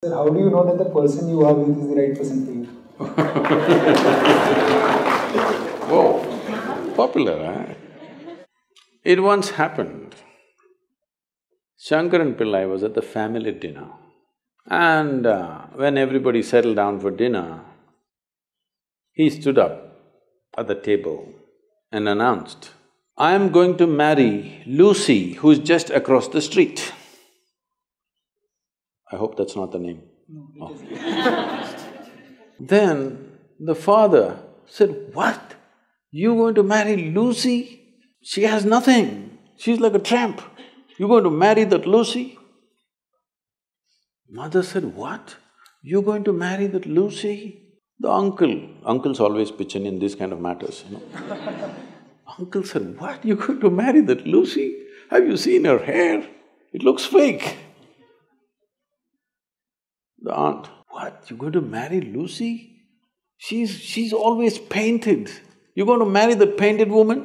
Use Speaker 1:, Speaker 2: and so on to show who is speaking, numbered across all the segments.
Speaker 1: Sir, how do you know that the person you are with is the right person for you?
Speaker 2: Whoa, popular, eh? It once happened. Shankaran Pillai was at the family dinner, and when everybody settled down for dinner, he stood up at the table and announced, "I am going to marry Lucy, who's just across the street." I hope that's not the name.
Speaker 1: No, it
Speaker 2: Oh.
Speaker 1: is.
Speaker 2: Then the father said, "What? You going to marry Lucy? She has nothing. She's like a tramp. You're going to marry that Lucy?" Mother said, "What? You're going to marry that Lucy?" The uncles always pitch in these kind of matters, you know. Uncle said, "What? You're going to marry that Lucy? Have you seen her hair? It looks fake." The aunt, "What? You're going to marry Lucy? She's always painted. You're going to marry that painted woman?"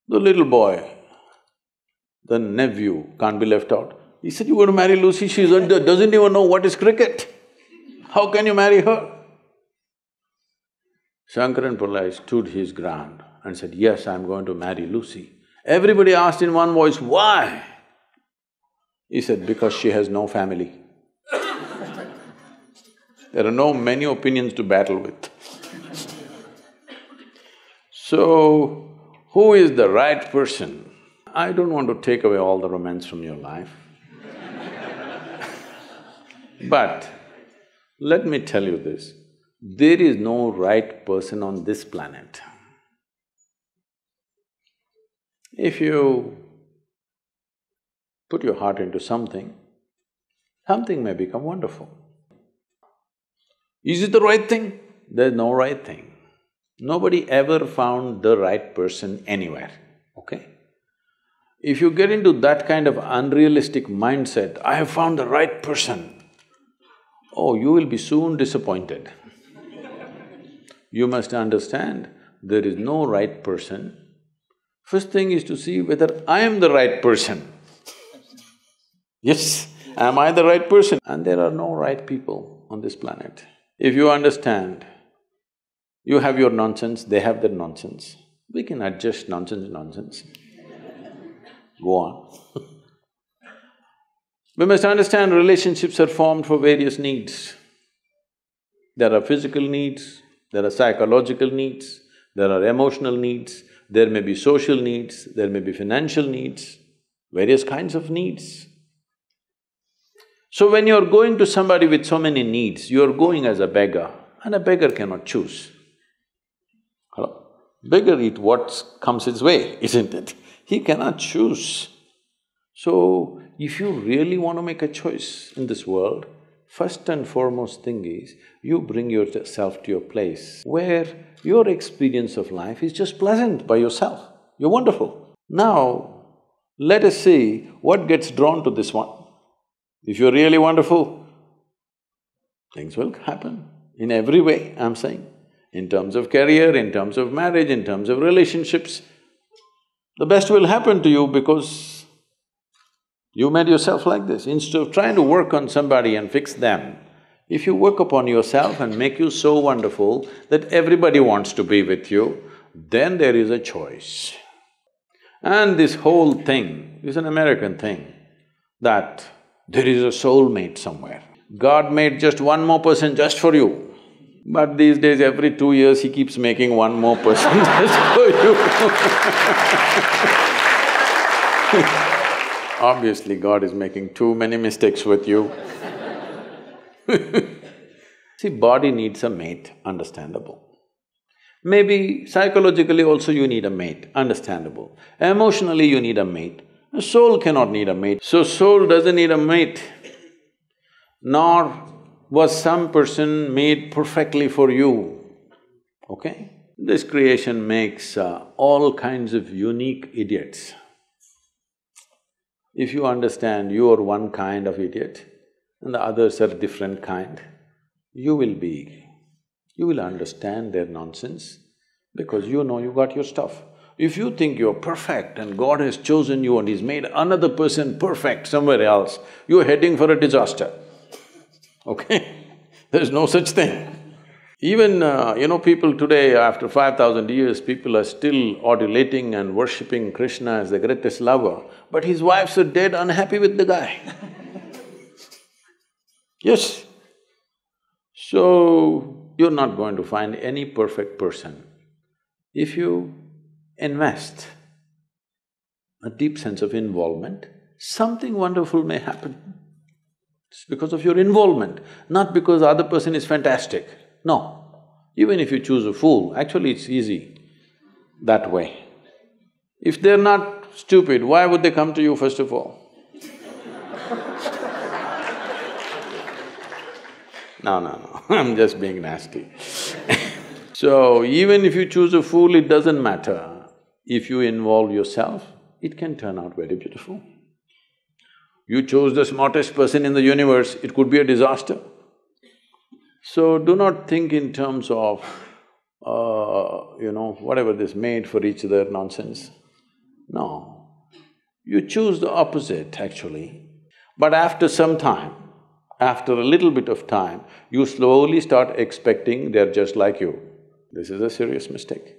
Speaker 2: The little boy, the nephew, can't be left out. He said, "You're going to marry Lucy, she doesn't even know what is cricket. How can you marry her?" Shankaran Pillai stood his ground and said, "Yes, I'm going to marry Lucy." Everybody asked in one voice, "Why?" He said, "Because she has no family." There are no many opinions to battle with. So, who is the right person? I don't want to take away all the romance from your life. But let me tell you this, there is no right person on this planet. If you put your heart into something, something may become wonderful. Is it the right thing? There's no right thing. Nobody ever found the right person anywhere, okay? If you get into that kind of unrealistic mindset, "I have found the right person," oh, you will be soon disappointed. You must understand, there is no right person. First thing is to see whether I am the right person. Yes, am I the right person? And there are no right people on this planet. If you understand, you have your nonsense, they have their nonsense, we can adjust nonsense. Go on. We must understand relationships are formed for various needs. There are physical needs, there are psychological needs, there are emotional needs, there may be social needs, there may be financial needs, various kinds of needs. So when you're going to somebody with so many needs, you're going as a beggar, and a beggar cannot choose. Hello? Beggar eat what comes his way, isn't it? He cannot choose. So, if you really want to make a choice in this world, first and foremost thing is, you bring yourself to your place where your experience of life is just pleasant by yourself. You're wonderful. Now, let us see what gets drawn to this one. If you're really wonderful, things will happen in every way, I'm saying. In terms of career, in terms of marriage, in terms of relationships, the best will happen to you because you made yourself like this. Instead of trying to work on somebody and fix them, if you work upon yourself and make you so wonderful that everybody wants to be with you, then there is a choice. And this whole thing is an American thing, that there is a soulmate somewhere. God made just one more person just for you. But these days, every 2 years, he keeps making one more person just for you. Obviously, God is making too many mistakes with you. See, body needs a mate, understandable. Maybe psychologically also you need a mate, understandable. Emotionally you need a mate. A soul cannot need a mate. So soul doesn't need a mate, nor was some person made perfectly for you, okay? This creation makes all kinds of unique idiots. If you understand you are one kind of idiot and the others are different kind, you will understand their nonsense because you know you got your stuff. If you think you're perfect and God has chosen you and He's made another person perfect somewhere else, you're heading for a disaster, okay? There's no such thing. Even, people today, after 5,000 years, people are still adulating and worshipping Krishna as the greatest lover, but his wives are dead unhappy with the guy. Yes. So, you're not going to find any perfect person. If you invest a deep sense of involvement, something wonderful may happen. It's because of your involvement, not because the other person is fantastic. No. Even if you choose a fool, actually it's easy that way. If they're not stupid, why would they come to you first of all? No, I'm just being nasty. So, even if you choose a fool, it doesn't matter. If you involve yourself, it can turn out very beautiful. You chose the smartest person in the universe, it could be a disaster. So, do not think in terms of, whatever this made for each other nonsense. No. You choose the opposite, actually. But after some time, after a little bit of time, you slowly start expecting they're just like you. This is a serious mistake.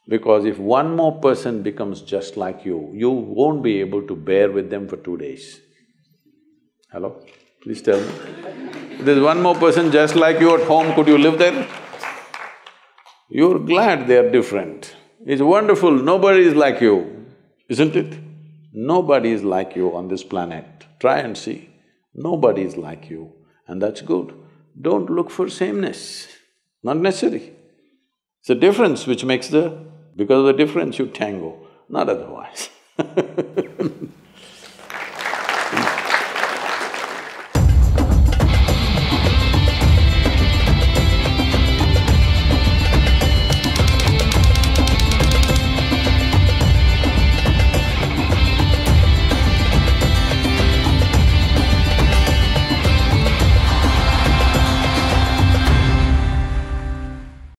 Speaker 2: Because if one more person becomes just like you won't be able to bear with them for 2 days. Hello? Please tell me. If there's one more person just like you at home, could you live there? You're glad they're different. It's wonderful, nobody is like you, isn't it? Nobody is like you on this planet. Try and see. Nobody is like you, and that's good. Don't look for sameness, not necessary. It's a difference which makes the… because of the difference you tango, not otherwise